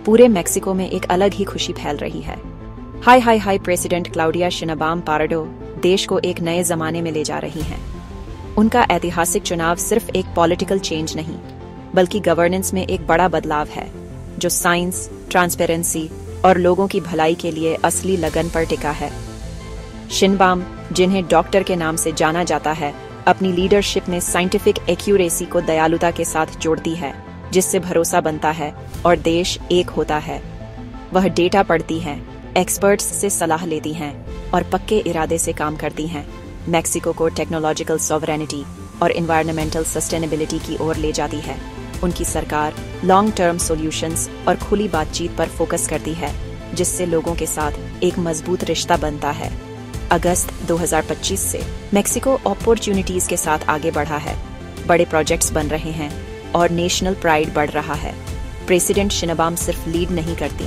पूरे मेक्सिको में एक अलग ही खुशी फैल रही है। हाय हाय हाय, प्रेसिडेंट क्लाउडिया शिनबाम पाराडो देश को एक नए जमाने में ले जा रही हैं। उनका ऐतिहासिक चुनाव सिर्फ एक पॉलिटिकल चेंज नहीं, बल्कि गवर्नेंस में एक बड़ा बदलाव है, जो साइंस, ट्रांसपेरेंसी और लोगों की भलाई के लिए असली लगन पर टिका है। शिनबाम, जिन्हें डॉक्टर के नाम से जाना जाता है, अपनी लीडरशिप में साइंटिफिक एक्यूरेसी को दयालुता के साथ जोड़ती है, जिससे भरोसा बनता है और देश एक होता है। वह डेटा पढ़ती हैं, एक्सपर्ट्स से सलाह लेती हैं और पक्के इरादे से काम करती हैं। मेक्सिको को टेक्नोलॉजिकल सॉवरेनिटी और एनवायरमेंटल सस्टेनेबिलिटी की ओर ले जाती है। उनकी सरकार लॉन्ग टर्म सॉल्यूशंस और खुली बातचीत पर फोकस करती है, जिससे लोगों के साथ एक मजबूत रिश्ता बनता है। अगस्त 2025 से मेक्सिको अपॉर्चुनिटीज के साथ आगे बढ़ा है। बड़े प्रोजेक्ट्स बन रहे हैं और नेशनल प्राइड बढ़ रहा है। प्रेसिडेंट शिनबाम सिर्फ लीड नहीं करती,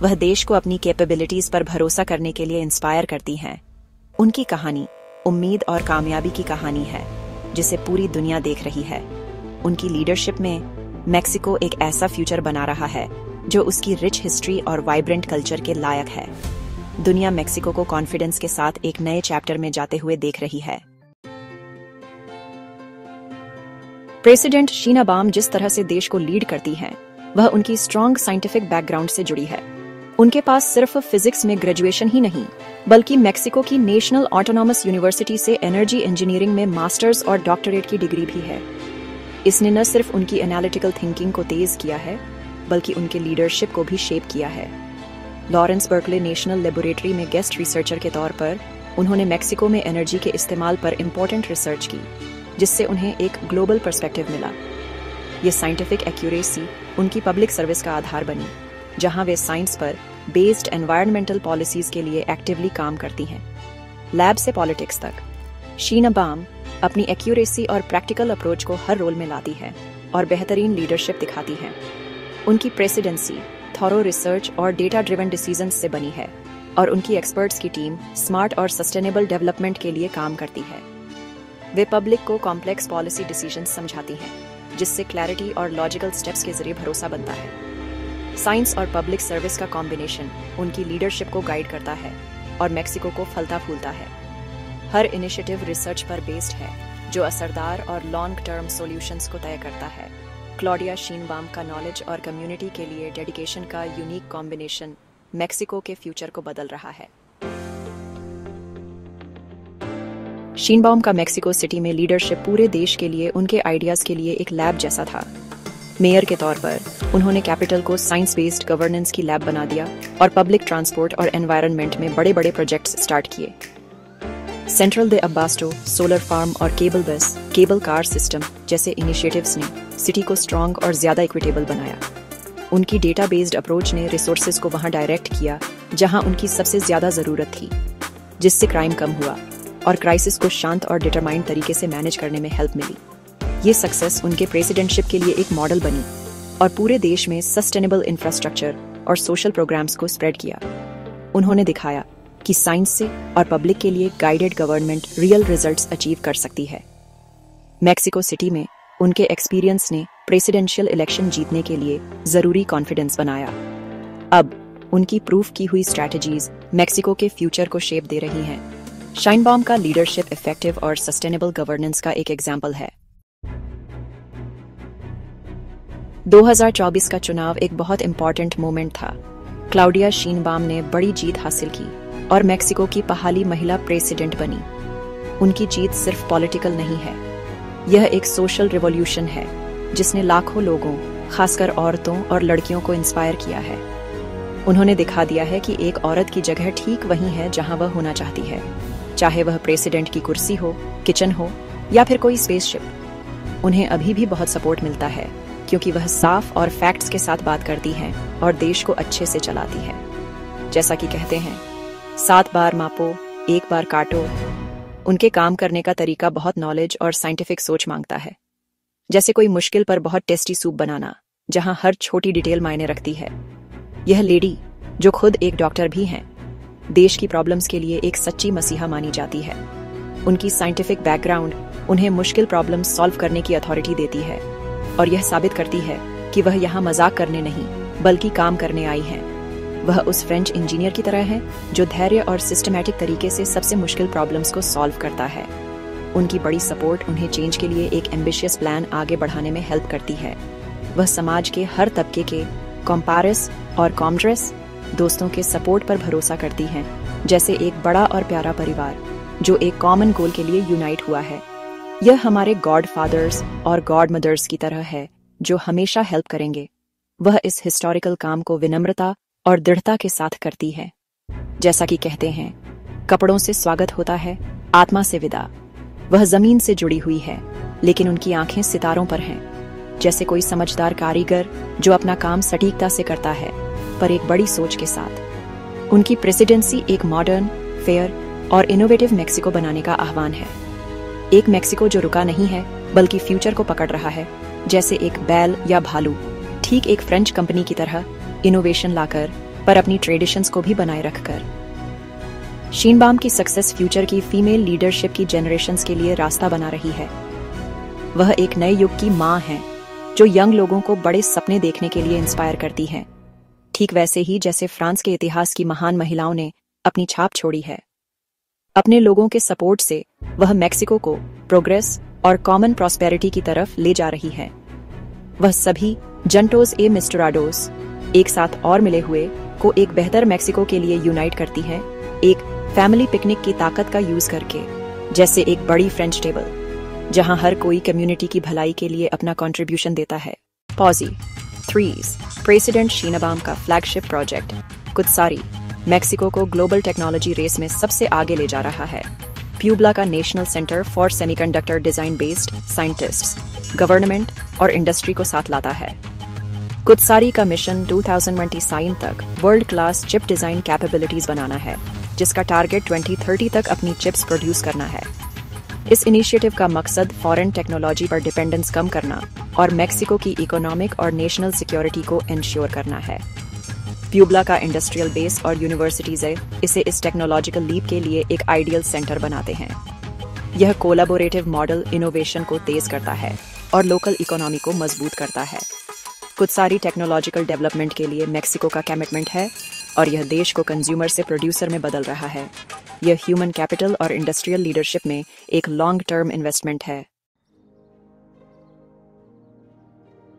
वह देश को अपनी कैपेबिलिटीज पर भरोसा करने के लिए इंस्पायर करती हैं। उनकी कहानी उम्मीद और कामयाबी की कहानी है, जिसे पूरी दुनिया देख रही है। उनकी लीडरशिप में मेक्सिको एक ऐसा फ्यूचर बना रहा है जो उसकी रिच हिस्ट्री और वाइब्रेंट कल्चर के लायक है। दुनिया मेक्सिको को कॉन्फिडेंस के साथ एक नए चैप्टर में जाते हुए देख रही है। प्रेसिडेंट शिनबाम जिस तरह से देश को लीड करती हैं, वह उनकी स्ट्रॉन्ग साइंटिफिक बैकग्राउंड से जुड़ी है। उनके पास सिर्फ फिजिक्स में ग्रेजुएशन ही नहीं, बल्कि मेक्सिको की नेशनल ऑटोनॉमस यूनिवर्सिटी से एनर्जी इंजीनियरिंग में मास्टर्स और डॉक्टरेट की डिग्री भी है। इसने न सिर्फ उनकी एनालिटिकल थिंकिंग को तेज किया है, बल्कि उनके लीडरशिप को भी शेप किया है। लॉरेंस बर्कले नेशनल लेबोरेटरी में गेस्ट रिसर्चर के तौर पर उन्होंने मेक्सिको में एनर्जी के इस्तेमाल पर इम्पोर्टेंट रिसर्च की, जिससे उन्हें एक ग्लोबल पर्सपेक्टिव मिला। ये साइंटिफिक एक्यूरेसी उनकी पब्लिक सर्विस का आधार बनी, जहां वे साइंस पर बेस्ड एनवायरमेंटल पॉलिसीज के लिए एक्टिवली काम करती हैं। लैब से पॉलिटिक्स तक, शिनबाम अपनी एक्यूरेसी और प्रैक्टिकल अप्रोच को हर रोल में लाती है और बेहतरीन लीडरशिप दिखाती है। उनकी प्रेसिडेंसी थॉरो रिसर्च और डेटा ड्रिवन डिसीजंस से बनी है और उनकी एक्सपर्ट्स की टीम स्मार्ट और सस्टेनेबल डेवलपमेंट के लिए काम करती है। वे पब्लिक को कॉम्प्लेक्स पॉलिसी डिसीजंस समझाती हैं, जिससे क्लैरिटी और लॉजिकल स्टेप्स के जरिए भरोसा बनता है। साइंस और पब्लिक सर्विस का कॉम्बिनेशन उनकी लीडरशिप को गाइड करता है और मेक्सिको को फलता फूलता है। हर इनिशिएटिव रिसर्च पर बेस्ड है, जो असरदार और लॉन्ग टर्म सॉल्यूशंस को तय करता है। क्लॉडिया शिनबाम का नॉलेज और कम्युनिटी के लिए डेडिकेशन का यूनिक कॉम्बिनेशन मेक्सिको के फ्यूचर को बदल रहा है। शिनबाम का मेक्सिको सिटी में लीडरशिप पूरे देश के लिए उनके आइडियाज के लिए एक लैब जैसा था। मेयर के तौर पर उन्होंने कैपिटल को साइंस बेस्ड गवर्नेंस की लैब बना दिया और पब्लिक ट्रांसपोर्ट और एनवायरनमेंट में बड़े बड़े प्रोजेक्ट्स स्टार्ट किए। सेंट्रल दे अब्बास्टो, सोलर फार्म और केबल बस, केबल कार सिस्टम जैसे इनिशिएटिव्स ने सिटी को स्ट्रॉन्ग और ज्यादा इक्विटेबल बनाया। उनकी डेटा बेस्ड अप्रोच ने रिसोर्सेज को वहां डायरेक्ट किया जहां उनकी सबसे ज्यादा जरूरत थी, जिससे क्राइम कम हुआ और क्राइसिस को शांत और डिटरमाइंड तरीके से मैनेज करने में हेल्प मिली। ये सक्सेस उनके प्रेसिडेंटशिप के लिए एक मॉडल बनी और पूरे देश में सस्टेनेबल इंफ्रास्ट्रक्चर और सोशल प्रोग्राम्स को स्प्रेड किया। उन्होंने दिखाया कि साइंस से और पब्लिक के लिए guided government real results achieve कर सकती है। मेक्सिको सिटी में उनके एक्सपीरियंस ने प्रेसिडेंशियल इलेक्शन जीतने के लिए जरूरी कॉन्फिडेंस बनाया। अब उनकी प्रूफ की हुई स्ट्रैटेजीज मेक्सिको के फ्यूचर को शेप दे रही हैं। शिनबाम का लीडरशिप इफेक्टिव और सस्टेनेबल गवर्नेंस का एक एग्जाम्पल है। 2024 का चुनाव एक बहुत इंपॉर्टेंट मोमेंट था। क्लाउडिया शिनबाम ने बड़ी जीत हासिल की और मेक्सिको की पहली महिला प्रेसिडेंट बनी। उनकी जीत सिर्फ पॉलिटिकल नहीं है, यह एक सोशल रिवॉल्यूशन है जिसने लाखों लोगों, खासकर औरतों और लड़कियों को इंस्पायर किया है। उन्होंने दिखा दिया है कि एक औरत की जगह ठीक वहीं है जहां वह होना चाहती है, चाहे वह प्रेसिडेंट की कुर्सी हो, किचन हो या फिर कोई स्पेसशिप। उन्हें अभी भी बहुत सपोर्ट मिलता है क्योंकि वह साफ और फैक्ट्स के साथ बात करती हैं और देश को अच्छे से चलाती हैं। जैसा कि कहते हैं, 7 बार मापो, 1 बार काटो। उनके काम करने का तरीका बहुत नॉलेज और साइंटिफिक सोच मांगता है। जैसे कोई मुश्किल पर बहुत टेस्टी सूप बनाना, जहां हर छोटी डिटेल मायने रखती है। यह लेडी, जो खुद एक डॉक्टर भी हैं, देश की प्रॉब्लम्स के लिए एक सच्ची मसीहा मानी जाती है। उनकी साइंटिफिक बैकग्राउंड उन्हें मुश्किल प्रॉब्लम्स सॉल्व करने की अथॉरिटी देती है और यह साबित करती है कि वह यहाँ मजाक करने नहीं, बल्कि काम करने आई हैं। वह उस फ्रेंच इंजीनियर की तरह है जो धैर्य और सिस्टमैटिक तरीके से सबसे मुश्किल प्रॉब्लम्स को सॉल्व करता है। उनकी बड़ी सपोर्ट उन्हें चेंज के लिए एक एम्बिशियस प्लान आगे बढ़ाने में हेल्प करती है। वह समाज के हर तबके के कॉम्पारेस और कॉमड्रेस दोस्तों के सपोर्ट पर भरोसा करती हैं, जैसे एक बड़ा और प्यारा परिवार जो एक कॉमन गोल के लिए यूनाइट हुआ है। यह हमारे गॉड फादर्स और गॉड मदर्स की तरह है जो हमेशा हेल्प करेंगे। वह इस हिस्टोरिकल काम को विनम्रता और दृढ़ता के साथ करती है। जैसा कि कहते हैं, कपड़ों से स्वागत होता है, आत्मा से विदा। वह जमीन से जुड़ी हुई है, लेकिन उनकी आंखें सितारों पर हैं, जैसे कोई समझदार कारीगर जो अपना काम सटीकता से करता है, पर एक बड़ी सोच के साथ। उनकी प्रेसिडेंसी एक मॉडर्न, फेयर और इनोवेटिव मेक्सिको बनाने का आह्वान है। एक मेक्सिको जो रुका नहीं है, बल्कि फ्यूचर को पकड़ रहा है, जैसे एक बैल या भालू, ठीक एक फ्रेंच कंपनी की तरह, इनोवेशन लाकर पर अपनी ट्रेडिशंस को भी बनाए रखकर। शीनबाम की सक्सेस फ्यूचर की फीमेल लीडरशिप की जनरेशंस के लिए रास्ता बना रही है। वह एक नए युग की मां है जो यंग लोगों को बड़े सपने देखने के लिए इंस्पायर करती है, ठीक वैसे ही जैसे फ्रांस के इतिहास की महान महिलाओं ने अपनी छाप छोड़ी है। अपने लोगों के सपोर्ट से वह मेक्सिको को प्रोग्रेस और कॉमन प्रॉस्पेरिटी की तरफ ले जा रही है। वह सभी जंटोस ए मिस्टराडोस एक साथ और मिले हुए को एक बेहतर मेक्सिको के लिए यूनाइट करती है, एक फैमिली पिकनिक की ताकत का यूज करके, जैसे एक बड़ी फ्रेंच टेबल जहां हर कोई कम्युनिटी की भलाई के लिए अपना कंट्रीब्यूशन देता है। पॉजी 3 प्रेसिडेंट शीनाबाम का फ्लैगशिप प्रोजेक्ट कुत्सारी मेक्सिको को ग्लोबल टेक्नोलॉजी रेस में सबसे आगे ले जा रहा है। प्यूब्ला का national centre for semiconductor design based scientists, government और इंडस्ट्री को साथ लाता है। कुत्सारी का मिशन 2029 तक world class chip design capabilities बनाना है, जिसका टारगेट 2030 तक अपनी चिप्स प्रोड्यूस करना है। इस इनिशिएटिव का मकसद फॉरेन टेक्नोलॉजी पर डिपेंडेंस कम करना और मेक्सिको की इकोनॉमिक और नेशनल सिक्योरिटी को इंश्योर करना है। प्यूब्ला का इंडस्ट्रियल बेस और यूनिवर्सिटीज इसे इस टेक्नोलॉजिकल लीप के लिए एक आइडियल सेंटर बनाते हैं। यह कोलैबोरेटिव मॉडल इनोवेशन को तेज करता है और लोकल इकोनॉमी को मजबूत करता है। कुत्सारी टेक्नोलॉजिकल डेवलपमेंट के लिए मेक्सिको का कमिटमेंट है और यह देश को कंज्यूमर से प्रोड्यूसर में बदल रहा है। यह ह्यूमन कैपिटल और इंडस्ट्रियल लीडरशिप में एक लॉन्ग टर्म इन्वेस्टमेंट है।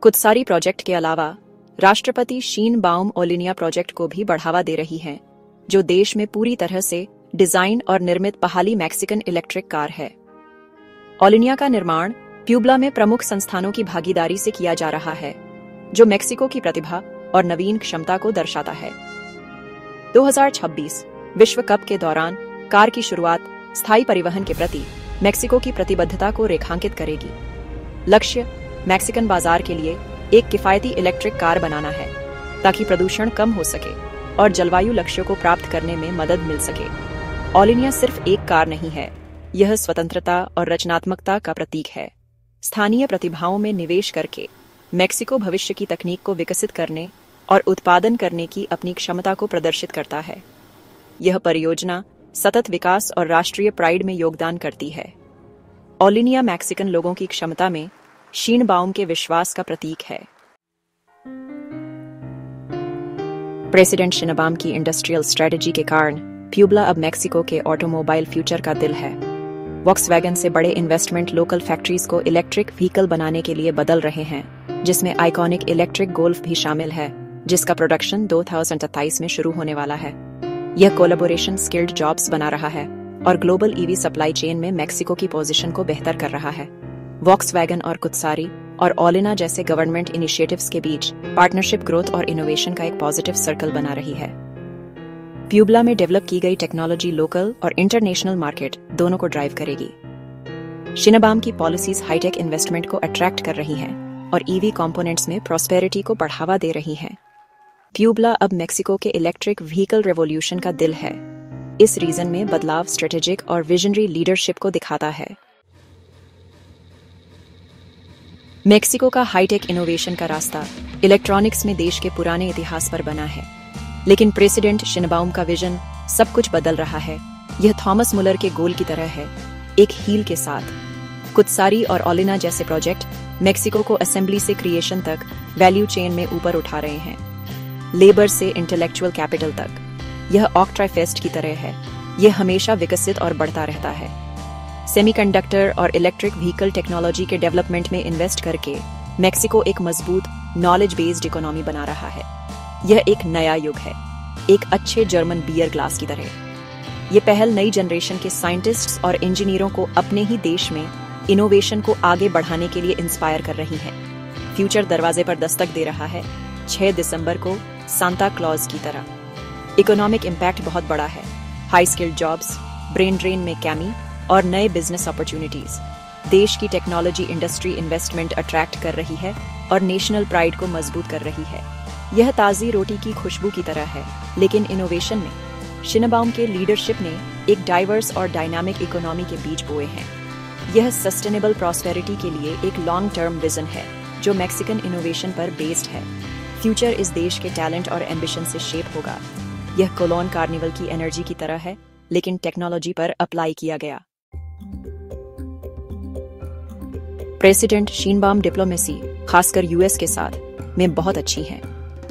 कुत्सारी प्रोजेक्ट के अलावा राष्ट्रपति शीनबाउम ओलिनिया प्रोजेक्ट को भी बढ़ावा दे रही है, जो देश में पूरी तरह से डिजाइन और निर्मित पहाड़ी मैक्सिकन इलेक्ट्रिक कार है। ओलिनिया का निर्माण प्यूब्ला में प्रमुख संस्थानों की भागीदारी से किया जा रहा है, जो मेक्सिको की प्रतिभा और नवीन क्षमता को दर्शाता है। 2026 विश्व कप के दौरान कार की शुरुआत स्थायी परिवहन के प्रति मेक्सिको की प्रतिबद्धता को रेखांकित करेगी। लक्ष्य मैक्सिकन बाजार के लिए एक किफायती इलेक्ट्रिक कार बनाना है, ताकि प्रदूषण कम हो सके और जलवायु लक्ष्यों को प्राप्त करने में मदद मिल सके। ओलिनिया सिर्फ एक कार नहीं है, यह स्वतंत्रता और रचनात्मकता का प्रतीक है। स्थानीय प्रतिभाओं में निवेश करके मेक्सिको भविष्य की तकनीक को विकसित करने और उत्पादन करने की अपनी क्षमता को प्रदर्शित करता है। यह परियोजना सतत विकास और राष्ट्रीय प्राइड में योगदान करती है। ओलिनिया मैक्सिकन लोगों की क्षमता में शीनबाउम के विश्वास का प्रतीक है। प्रेसिडेंट शीनबाउम की इंडस्ट्रियल स्ट्रेटजी के कारण प्यूब्ला अब मेक्सिको के ऑटोमोबाइल फ्यूचर का दिल है। वॉक्सवैगन से बड़े इन्वेस्टमेंट लोकल फैक्ट्रीज को इलेक्ट्रिक व्हीकल बनाने के लिए बदल रहे हैं, जिसमें आइकॉनिक इलेक्ट्रिक गोल्फ भी शामिल है, जिसका प्रोडक्शन 2027 में शुरू होने वाला है। यह कोलैबोरेशन स्किल्ड जॉब्स बना रहा है और ग्लोबल ईवी सप्लाई चेन में मेक्सिको की पोजीशन को बेहतर कर रहा है। वॉक्सवैगन और कुत्सारी और ओलिना जैसे गवर्नमेंट इनिशिएटिव्स के बीच पार्टनरशिप ग्रोथ और इनोवेशन का एक पॉजिटिव सर्कल बना रही है। प्यूब्ला में डेवलप की गई टेक्नोलॉजी लोकल और इंटरनेशनल मार्केट दोनों को ड्राइव करेगी। शीनबाउम की पॉलिसीज हाईटेक इन्वेस्टमेंट को अट्रैक्ट कर रही हैं और ईवी कंपोनेंट्स में प्रॉस्पेरिटी को बढ़ावा दे रही हैं। प्यूब्ला अब मेक्सिको के इलेक्ट्रिक व्हीकल रेवोल्यूशन का दिल है। इस रीजन में बदलाव स्ट्रेटेजिक और विजनरी लीडरशिप को दिखाता है। मेक्सिको का हाईटेक इनोवेशन का रास्ता इलेक्ट्रॉनिक्स में देश के पुराने इतिहास पर बना है, लेकिन प्रेसिडेंट शीनबाउम का विजन सब कुछ बदल रहा है। यह थॉमस मुलर के गोल की तरह है, एक हील के साथ। कुत्सारी और ओलिना जैसे प्रोजेक्ट मेक्सिको को असेंबली से क्रिएशन तक वैल्यू चेन में ऊपर उठा रहे हैं। लेबर से इंटेलेक्चुअल कैपिटल तक। यह ऑक्ट्राइफेस्ट की तरह है, यह हमेशा विकसित और बढ़ता रहता है। सेमीकंडक्टर और इलेक्ट्रिक व्हीकल टेक्नोलॉजी के डेवलपमेंट में इन्वेस्ट करके मेक्सिको एक मजबूत नॉलेज बेस्ड इकोनॉमी बना रहा है। यह एक नया युग है, एक अच्छे जर्मन बियर ग्लास की तरह। ये पहल नई जनरेशन के साइंटिस्ट्स और इंजीनियरों को अपने ही देश में इनोवेशन को आगे बढ़ाने के लिए इंस्पायर कर रही है। फ्यूचर दरवाजे पर दस्तक दे रहा है, 6 दिसंबर को सांता क्लॉज की तरह। इकोनॉमिक इम्पैक्ट बहुत बड़ा है, high skilled jobs, brain drain में कमी और नए बिजनेस अपॉर्चुनिटीज। देश की टेक्नोलॉजी इंडस्ट्री इन्वेस्टमेंट अट्रैक्ट कर रही है और नेशनल प्राइड को मजबूत कर रही है। यह ताज़ी रोटी की खुशबू की तरह है, लेकिन इनोवेशन में शिनबाउम के लीडरशिप ने एक डाइवर्स और डायनामिक इकोनॉमी के बीज बोए हैं। यह सस्टेनेबल प्रॉस्पेरिटी के लिए एक लॉन्ग टर्म विजन है जो मैक्सिकन इनोवेशन पर बेस्ड है। फ्यूचर इस देश के टैलेंट और एम्बिशन से शेप होगा। यह कोलोन कार्निवल की एनर्जी की तरह है, लेकिन टेक्नोलॉजी पर अप्लाई किया गया। प्रेसिडेंट शीनबाम डिप्लोमेसी, खासकर यूएस के साथ, में बहुत अच्छी है।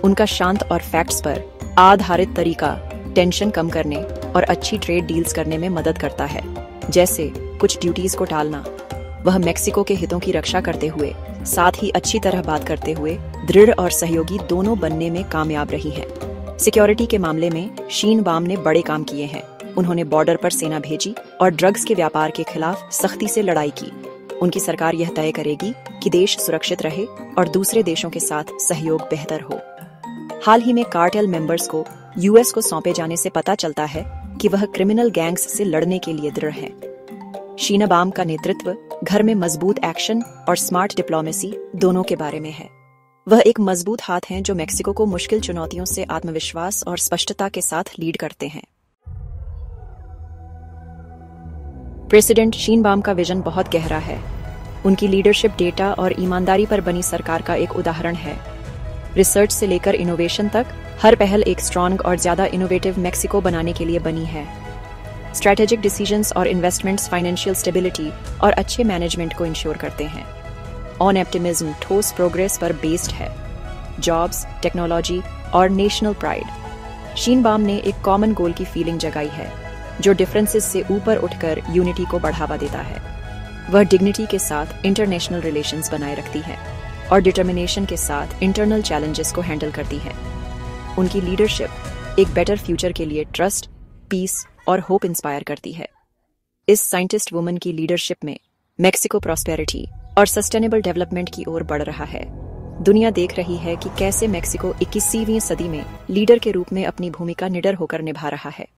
उनका शांत और फैक्ट्स पर आधारित तरीका टेंशन कम करने और अच्छी ट्रेड डील्स करने में मदद करता है, जैसे कुछ ड्यूटीज को टालना। वह मेक्सिको के हितों की रक्षा करते हुए, साथ ही अच्छी तरह बात करते हुए दृढ़ और सहयोगी दोनों बनने में कामयाब रही है। सिक्योरिटी के मामले में शीनबाम ने बड़े काम किए हैं। उन्होंने बॉर्डर पर सेना भेजी और ड्रग्स के व्यापार के खिलाफ सख्ती से लड़ाई की। उनकी सरकार यह तय करेगी कि देश सुरक्षित रहे और दूसरे देशों के साथ सहयोग बेहतर हो। हाल ही में कार्टेल मेंबर्स को यूएस को सौंपे जाने से पता चलता है कि वह क्रिमिनल गैंग्स से लड़ने के लिए दृढ़ है। शीनबाम का नेतृत्व घर में मजबूत एक्शन और स्मार्ट डिप्लोमेसी दोनों के बारे में है। वह एक मजबूत हाथ हैं जो मेक्सिको को मुश्किल चुनौतियों से आत्मविश्वास और स्पष्टता के साथ लीड करते हैं। प्रेसिडेंट शीनबाम का विजन बहुत गहरा है। उनकी लीडरशिप डेटा और ईमानदारी पर बनी सरकार का एक उदाहरण है। रिसर्च से लेकर इनोवेशन तक हर पहल एक स्ट्रॉन्ग और ज्यादा इनोवेटिव मेक्सिको बनाने के लिए बनी है। स्ट्रैटेजिक डिसीजंस और इन्वेस्टमेंट्स फाइनेंशियल स्टेबिलिटी और अच्छे मैनेजमेंट को इंश्योर करते हैं। ऑन ऑप्टिमिज्म ठोस प्रोग्रेस पर बेस्ड है, जॉब्स, टेक्नोलॉजी और नेशनल प्राइड। शीनबाम ने एक कॉमन गोल की फीलिंग जगाई है जो डिफरेंसेस से ऊपर उठकर यूनिटी को बढ़ावा देता है। वह डिग्निटी के साथ इंटरनेशनल रिलेशंस बनाए रखती है और डिटर्मिनेशन के साथ इंटरनल चैलेंजेस को हैंडल करती है। उनकी लीडरशिप एक बेटर फ्यूचर के लिए ट्रस्ट, पीस और होप इंस्पायर करती है। इस साइंटिस्ट वुमन की लीडरशिप में मेक्सिको प्रॉस्पेरिटी और सस्टेनेबल डेवलपमेंट की ओर बढ़ रहा है। दुनिया देख रही है कि कैसे मेक्सिको 21वीं सदी में लीडर के रूप में अपनी भूमिका निडर होकर निभा रहा है।